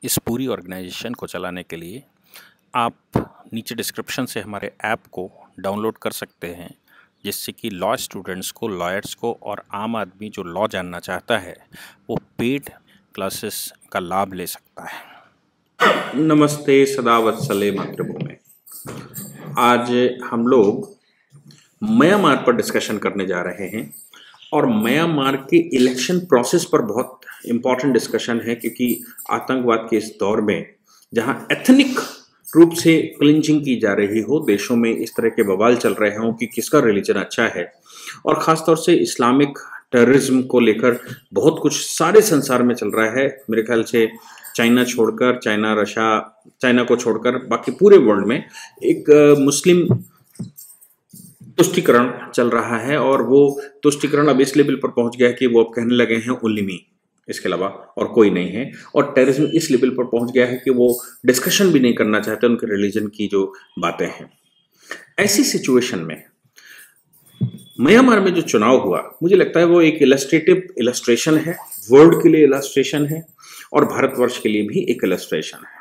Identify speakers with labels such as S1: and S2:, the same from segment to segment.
S1: इस पूरी ऑर्गेनाइजेशन को चलाने के लिए आप नीचे डिस्क्रिप्शन से हमारे ऐप को डाउनलोड कर सकते हैं, जिससे कि लॉ स्टूडेंट्स को, लॉयर्स को और आम आदमी जो लॉ जानना चाहता है वो पेड क्लासेस का लाभ ले सकता है।
S2: नमस्ते सदा वत्सले मातृभूमि। आज हम लोग म्यांमार पर डिस्कशन करने जा रहे हैं और म्यांमार के इलेक्शन प्रोसेस पर बहुत इम्पॉर्टेंट डिस्कशन है, क्योंकि आतंकवाद के इस दौर में जहां एथनिक रूप से क्लिंचिंग की जा रही हो, देशों में इस तरह के बवाल चल रहे हों कि किसका रिलीजन अच्छा है, और ख़ासतौर से इस्लामिक टेररिज्म को लेकर बहुत कुछ सारे संसार में चल रहा है। मेरे ख्याल से चाइना छोड़कर, चाइना को छोड़कर बाकी पूरे वर्ल्ड में एक मुस्लिम तुष्टिकरण चल रहा है, और वो तुष्टिकरण अब इस लेवल पर पहुंच गया है कि वो अब कहने लगे हैं ओनली मी, इसके अलावा और कोई नहीं है। और टेररिज्म इस लेवल पर पहुंच गया है कि वो डिस्कशन भी नहीं करना चाहते उनके रिलीजन की जो बातें हैं। ऐसी सिचुएशन में म्यांमार में जो चुनाव हुआ, मुझे लगता है वो एक इलस्ट्रेशन है, वर्ल्ड के लिए इलस्ट्रेशन है और भारतवर्ष के लिए भी एक इलस्ट्रेशन है।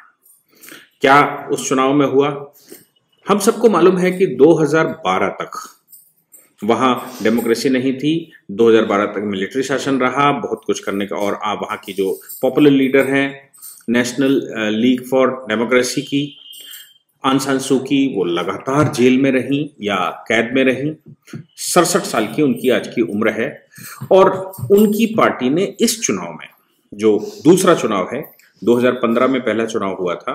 S2: क्या उस चुनाव में हुआ? हम सबको मालूम है कि 2012 तक वहाँ डेमोक्रेसी नहीं थी, 2012 तक मिलिट्री शासन रहा, बहुत कुछ करने का। और वहाँ की जो पॉपुलर लीडर हैं नेशनल लीग फॉर डेमोक्रेसी की आंग सान सू की, वो लगातार जेल में रहीं या कैद में रहीं। 67 साल की उनकी आज की उम्र है, और उनकी पार्टी ने इस चुनाव में, जो दूसरा चुनाव है, 2015 में पहला चुनाव हुआ था,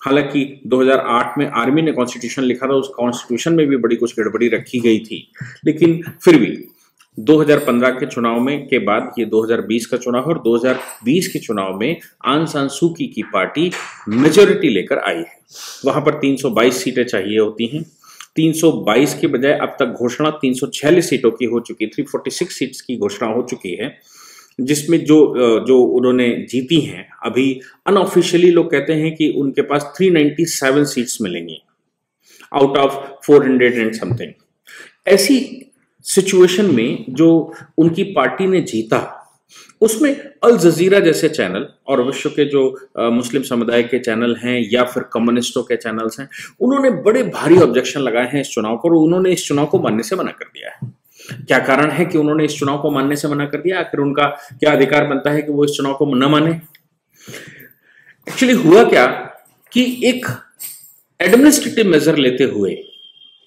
S2: हालांकि 2008 में आर्मी ने कॉन्स्टिट्यूशन लिखा था, उस कॉन्स्टिट्यूशन में भी बड़ी कुछ गड़बड़ी रखी गई थी, लेकिन फिर भी 2015 के चुनाव में के बाद ये 2020 का चुनाव है, और 2020 के चुनाव में आंग सान सू की पार्टी मेजोरिटी लेकर आई है। वहां पर 322 सीटें चाहिए होती हैं, 322 के बजाय अब तक घोषणा 346 सीटों की हो चुकी, 346 सीट्स की घोषणा हो चुकी है, जिसमें जो उन्होंने जीती हैं, अभी अनऑफिशियली लोग कहते हैं कि उनके पास 397 सीट्स मिलेंगी आउट ऑफ 400 एंड समथिंग। ऐसी सिचुएशन में जो उनकी पार्टी ने जीता, उसमें अल जजीरा जैसे चैनल और विश्व के जो मुस्लिम समुदाय के चैनल हैं या फिर कम्युनिस्टों के चैनल्स हैं, उन्होंने बड़े भारी ऑब्जेक्शन लगाए हैं इस चुनाव को, और उन्होंने इस चुनाव को मानने से मना कर दिया है। क्या कारण है कि उन्होंने इस चुनाव को मानने से मना कर दिया? आखिर उनका क्या अधिकार बनता है कि वो इस चुनाव को न माने? एक्चुअली हुआ क्या कि एक एडमिनिस्ट्रेटिव मेजर लेते हुए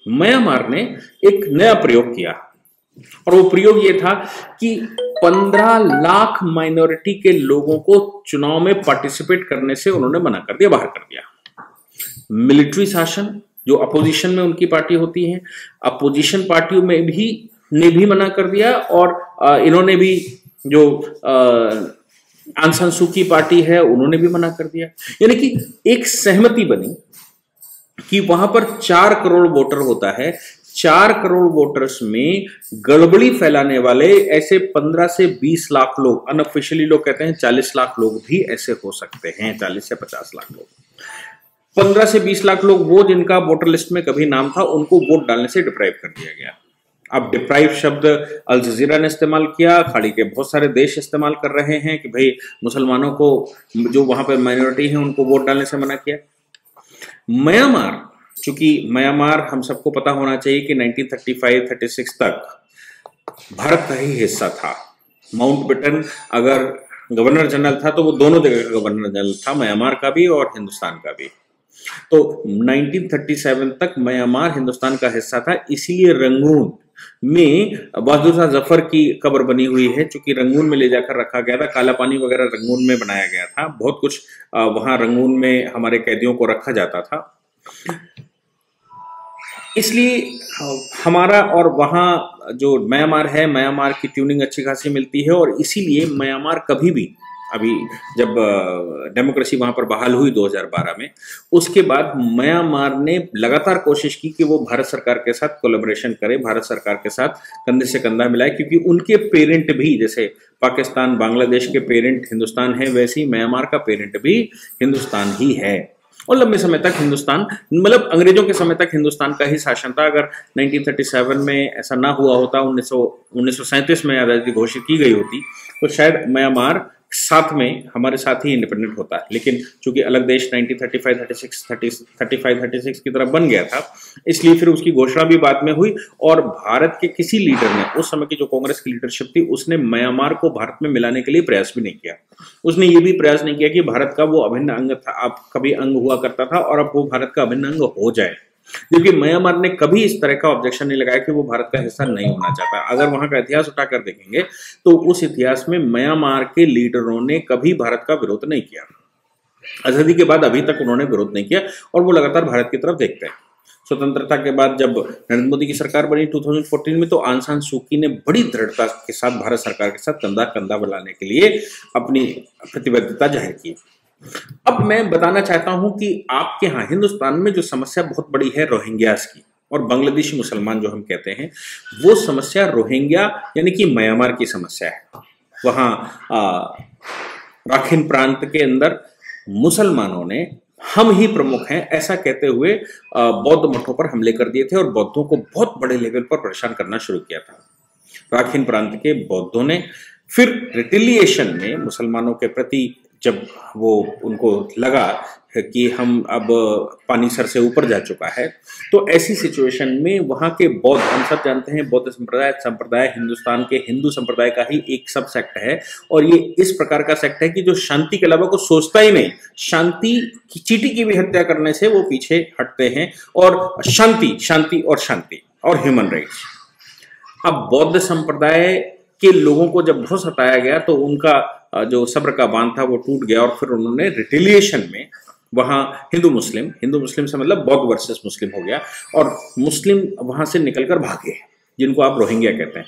S2: म्यांमार ने एक नया प्रयोग किया, और वो प्रयोग ये था कि 15 लाख माइनॉरिटी के लोगों को चुनाव में पार्टिसिपेट करने से उन्होंने मना कर दिया, बाहर कर दिया। मिलिट्री शासन, जो अपोजिशन में उनकी पार्टी होती है, अपोजिशन पार्टियों में भी ने भी मना कर दिया, और इन्होंने भी, जो आंग सान सू की पार्टी है, उन्होंने भी मना कर दिया। यानी कि एक सहमति बनी कि वहां पर 4 करोड़ वोटर होता है, 4 करोड़ वोटर्स में गड़बड़ी फैलाने वाले ऐसे 15 से 20 लाख लोग, अनऑफिशियली लोग कहते हैं 40 लाख लोग भी ऐसे हो सकते हैं, 40 से 50 लाख लोग। 15 से 20 लाख लोग वो जिनका वोटर लिस्ट में कभी नाम था, उनको वोट डालने से डिप्राइव कर दिया गया। अब डिप्राइव शब्द अल जजीरा ने इस्तेमाल किया, खाड़ी के बहुत सारे देश इस्तेमाल कर रहे हैं कि भाई मुसलमानों को, जो वहां पर माइनॉरिटी है, उनको वोट डालने से मना किया। म्यांमार, चूंकि म्यांमार हम सबको पता होना चाहिए कि 1935-36 तक भारत का ही हिस्सा था। माउंटबेटन अगर गवर्नर जनरल था तो वो दोनों जगह का गवर्नर जनरल था, म्यांमार का भी और हिंदुस्तान का भी। तो 1937 तक म्यांमार हिंदुस्तान का हिस्सा था, इसीलिए रंगून में बहादुर शाह जफर की कब्र बनी हुई है, चूंकि रंगून में ले जाकर रखा गया था। काला पानी वगैरह रंगून में बनाया गया था, बहुत कुछ वहां रंगून में हमारे कैदियों को रखा जाता था। इसलिए हमारा और वहाँ जो म्यांमार है, म्यांमार की ट्यूनिंग अच्छी खासी मिलती है, और इसीलिए म्यांमार कभी भी, अभी जब डेमोक्रेसी वहां पर बहाल हुई 2012 में, उसके बाद म्यांमार ने लगातार कोशिश की कि वो भारत सरकार के साथ कोलैबोरेशन करे, भारत सरकार के साथ कंधे से कंधा मिलाए, क्योंकि उनके पेरेंट भी, जैसे पाकिस्तान, बांग्लादेश के पेरेंट हिंदुस्तान है, वैसे ही म्यांमार का पेरेंट भी हिंदुस्तान ही है। और लंबे समय तक हिंदुस्तान, मतलब अंग्रेजों के समय तक हिंदुस्तान का ही शासन था। अगर 1937 में ऐसा ना हुआ होता, 1937 में आज़ादी घोषित की गई होती, तो शायद म्यांमार साथ में हमारे साथ ही इंडिपेंडेंट होता है, लेकिन चूंकि अलग देश 1935-36 की तरफ बन गया था, इसलिए फिर उसकी घोषणा भी बाद में हुई। और भारत के किसी लीडर ने, उस समय की जो कांग्रेस की लीडरशिप थी, उसने म्यांमार को भारत में मिलाने के लिए प्रयास भी नहीं किया। उसने ये भी प्रयास नहीं किया कि भारत का वो अभिन्न अंग था, आप कभी अंग हुआ करता था और अब वो भारत का अभिन्न अंग हो जाए। जबकि म्यांमार ने कभी इस तरह का ऑब्जेक्शन नहीं लगाया कि वो भारत का हिस्सा नहीं होना चाहता। अगर वहां का इतिहास उठाकर देखेंगे तो उस इतिहास में म्यांमार के लीडरों ने कभी भारत का विरोध नहीं किया। आजादी के बाद अभी तक उन्होंने विरोध नहीं किया और वो लगातार भारत की तरफ देखते हैं। स्वतंत्रता के बाद जब नरेंद्र मोदी की सरकार बनी 2014 में, तो आंग सान सू की ने बड़ी दृढ़ता के साथ भारत सरकार के साथ कंधा कंधा मिलाने के लिए अपनी प्रतिबद्धता जाहिर की। अब मैं बताना चाहता हूं कि आपके यहाँ हिंदुस्तान में जो समस्या बहुत बड़ी है रोहिंग्यास की, और बांग्लादेशी मुसलमान जो हम कहते हैं, वो समस्या रोहिंग्या यानी कि म्यांमार की समस्या है। वहां राखिन प्रांत के अंदर मुसलमानों ने हम ही प्रमुख हैं ऐसा कहते हुए बौद्ध मठों पर हमले कर दिए थे और बौद्धों को बहुत बड़े लेवल पर परेशान करना शुरू किया था राखिन प्रांत के बौद्धों ने। फिर रिटेलिएशन में मुसलमानों के प्रति जब वो उनको लगा कि हम अब पानी सर से ऊपर जा चुका है, तो ऐसी सिचुएशन में वहां के बौद्ध, हम सब जानते हैं बौद्ध संप्रदाय हिंदुस्तान के हिंदू संप्रदाय का ही एक सब सेक्ट है, और ये इस प्रकार का सेक्ट है कि जो शांति के अलावा कुछ सोचता ही नहीं। शांति की चींटी की भी हत्या करने से वो पीछे हटते हैं, और शांति शांति और शांति और ह्यूमन राइट्स। अब बौद्ध संप्रदाय के लोगों को जब बहुत सताया गया तो उनका जो सब्र का बांध था वो टूट गया, और फिर उन्होंने रिटेलिएशन में वहां हिंदू मुस्लिम से मतलब बौद्ध वर्सेस मुस्लिम हो गया, और मुस्लिम वहां से निकलकर भागे, जिनको आप रोहिंग्या कहते हैं।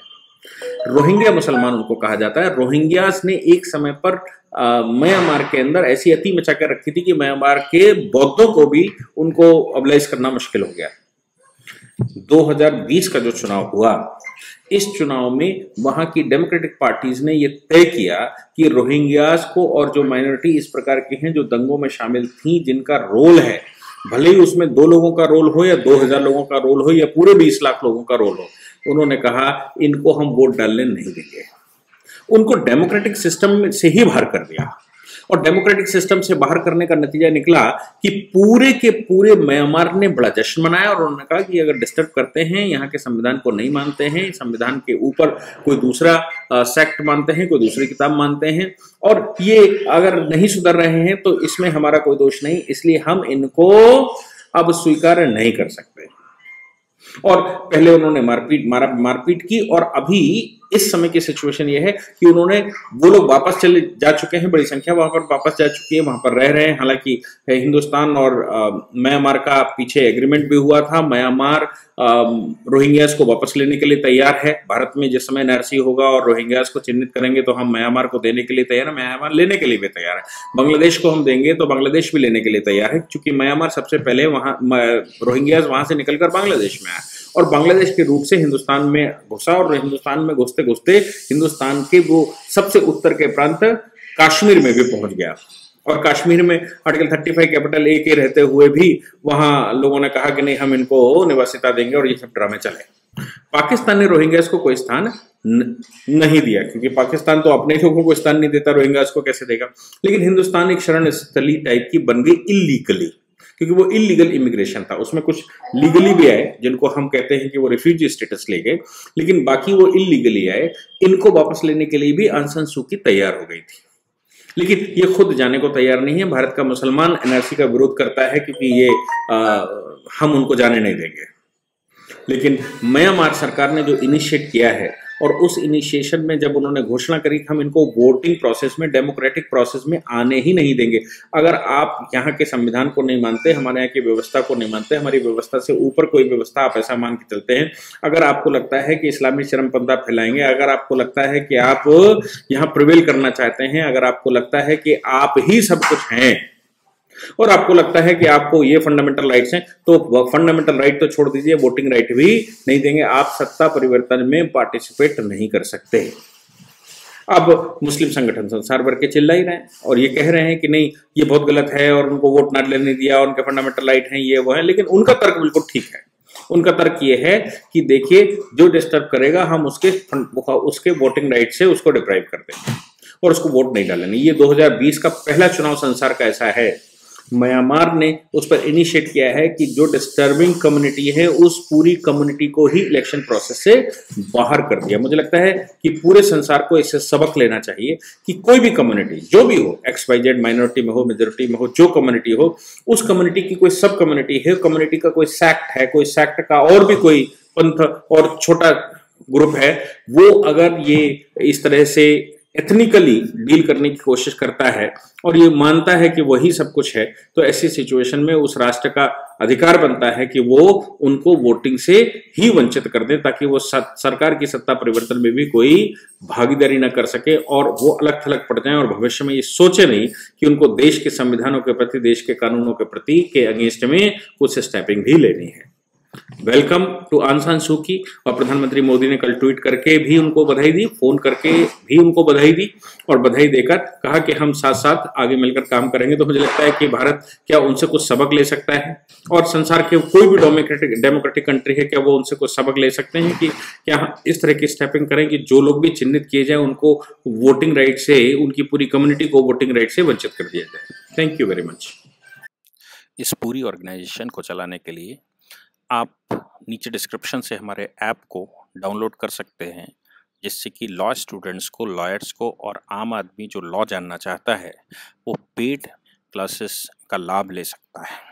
S2: रोहिंग्या मुसलमान उनको कहा जाता है। रोहिंग्यास ने एक समय पर म्यांमार के अंदर ऐसी अति मचा कर रखी थी कि म्यांमार के बौद्धों को भी उनको अबलाइज करना मुश्किल हो गया। 2020 का जो चुनाव हुआ, इस चुनाव में वहां की डेमोक्रेटिक पार्टीज ने यह तय किया कि रोहिंग्यास को, और जो माइनॉरिटी इस प्रकार की हैं जो दंगों में शामिल थी, जिनका रोल है, भले ही उसमें 2 लोगों का रोल हो या 2000 लोगों का रोल हो या पूरे 20 लाख लोगों का रोल हो, उन्होंने कहा इनको हम वोट डालने नहीं देंगे। उनको डेमोक्रेटिक सिस्टम से ही बाहर कर दिया, और डेमोक्रेटिक सिस्टम से बाहर करने का नतीजा निकला कि पूरे के पूरे म्यांमार ने बड़ा जश्न मनाया, और उन्होंने कहा कि अगर डिस्टर्ब करते हैं, यहाँ के संविधान को नहीं मानते हैं, संविधान के ऊपर कोई दूसरा सेक्ट मानते हैं, कोई दूसरी किताब मानते हैं, और ये अगर नहीं सुधर रहे हैं तो इसमें हमारा कोई दोष नहीं, इसलिए हम इनको अब स्वीकार नहीं कर सकते। और पहले उन्होंने मारपीट की, और अभी इस समय की सिचुएशन ये है कि वो लोग वापस चले जा चुके हैं, बड़ी संख्या वहां पर वापस जा चुकी है, वहां पर रह रहे हैं। हालांकि हिंदुस्तान और म्यांमार का पीछे एग्रीमेंट भी हुआ था। म्यांमार रोहिंग्यास को वापस लेने के लिए तैयार है। भारत में जिस समय एनआरसी होगा और रोहिंग्यास को चिन्हित करेंगे तो हम म्यांमार को देने के लिए तैयार है, म्यांमार लेने के लिए भी तैयार है। बांग्लादेश को हम देंगे तो बांग्लादेश भी लेने के लिए तैयार है, क्योंकि म्यांमार सबसे पहले वहां रोहिंग्यास वहां से निकलकर बांग्लादेश में आया, और बांग्लादेश के रूप से हिंदुस्तान में घुसा, और हिंदुस्तान में घुसते घुसते हिंदुस्तान के वो सबसे उत्तर के प्रांत कश्मीर में भी पहुंच गया। और कश्मीर में आर्टिकल 35 कैपिटल ए के रहते हुए भी वहां लोगों ने कहा कि नहीं, हम इनको निवासिता देंगे, और ये सब ड्रामे चले। पाकिस्तान ने रोहिंग्यास को कोई स्थान नहीं दिया, क्योंकि पाकिस्तान तो अपने लोगों को स्थान नहीं देता, रोहिंग्यास को कैसे देगा। लेकिन हिंदुस्तान एक शरण स्थली टाइप की बन गई इल्लीगली, क्योंकि वो इलीगल इमिग्रेशन था। उसमें कुछ लीगली भी आए, जिनको हम कहते हैं कि वो रिफ्यूजी स्टेटस ले गए, लेकिन बाकी वो इलीगली आए। इनको वापस लेने के लिए भी आंग सान सू की तैयार हो गई थी, लेकिन ये खुद जाने को तैयार नहीं है। भारत का मुसलमान एनआरसी का विरोध करता है, क्योंकि ये हम उनको जाने नहीं देंगे। लेकिन म्यांमार सरकार ने जो इनिशिएट किया है, और उस इनिशिएशन में जब उन्होंने घोषणा करी कि हम इनको वोटिंग प्रोसेस में, डेमोक्रेटिक प्रोसेस में आने ही नहीं देंगे। अगर आप यहाँ के संविधान को नहीं मानते, हमारे यहाँ की व्यवस्था को नहीं मानते, हमारी व्यवस्था से ऊपर कोई व्यवस्था आप ऐसा मान के चलते हैं, अगर आपको लगता है कि इस्लामी चरमपंथा फैलाएंगे, अगर आपको लगता है कि आप यहाँ प्रिवेल करना चाहते हैं, अगर आपको लगता है कि आप ही सब कुछ हैं, और आपको लगता है कि आपको ये फंडामेंटल राइट्स हैं, तो फंडामेंटल राइट तो छोड़ दीजिए, वोटिंग राइट भी नहीं देंगे। आप सत्ता परिवर्तन में पार्टिसिपेट नहीं कर सकते। अब मुस्लिम संगठन संसार भर के चिल्ला ही रहे हैं, और ये कह रहे हैं कि नहीं, ये बहुत गलत है, और उनको वोट ना लेने दिया, उनके फंडामेंटल राइट हैं, ये वो है। लेकिन उनका तर्क बिल्कुल ठीक है। उनका तर्क ये है कि देखिए, जो डिस्टर्ब करेगा हम उसके वोटिंग राइट से उसको डिप्राइव कर देंगे। और उसको वोट नहीं डालने। ये 2020 का पहला चुनाव संसार का ऐसा है। म्यांमार ने उस पर इनिशिएट किया है कि जो डिस्टर्बिंग कम्युनिटी है उस पूरी कम्युनिटी को ही इलेक्शन प्रोसेस से बाहर कर दिया। मुझे लगता है कि पूरे संसार को इससे सबक लेना चाहिए कि कोई भी कम्युनिटी जो भी हो, XYZ माइनॉरिटी में हो, मेजोरिटी में हो, जो कम्युनिटी हो, उस कम्युनिटी की कोई सब कम्युनिटी है, कम्युनिटी का कोई सेक्ट है, कोई सेक्ट का और भी कोई पंथ और छोटा ग्रुप है, वो अगर ये इस तरह से एथनिकली डील करने की कोशिश करता है और ये मानता है कि वही सब कुछ है, तो ऐसी सिचुएशन में उस राष्ट्र का अधिकार बनता है कि वो उनको वोटिंग से ही वंचित कर दे, ताकि वो सरकार की सत्ता परिवर्तन में भी कोई भागीदारी न कर सके और वो अलग थलग पड़ जाएं और भविष्य में ये सोचे नहीं कि उनको देश के संविधानों के प्रति, देश के कानूनों के प्रति के अगेंस्ट में कुछ स्टेपिंग भी लेनी है। वेलकम टू आंग सान सू की। और प्रधानमंत्री मोदी ने कल ट्वीट करके भी उनको बधाई दी, फोन करके भी उनको बधाई दी और बधाई देकर कहा कि हम साथ साथ आगे मिलकर काम करेंगे। तो मुझे लगता है कि भारत क्या उनसे कुछ सबक ले सकता है और संसार के कोई भी डेमोक्रेटिक कंट्री है, क्या वो उनसे कुछ सबक ले सकते हैं कि क्या इस तरह की स्टेपिंग करें कि जो लोग भी चिन्हित किए जाए उनको वोटिंग राइट से, उनकी पूरी कम्युनिटी को वोटिंग राइट से वंचित कर दिया जाए। Thank you very much.
S1: इस पूरी ऑर्गेनाइजेशन को चलाने के लिए आप नीचे डिस्क्रिप्शन से हमारे ऐप को डाउनलोड कर सकते हैं, जिससे कि लॉ स्टूडेंट्स को, लॉयर्स को और आम आदमी जो लॉ जानना चाहता है वो पेड क्लासेस का लाभ ले सकता है।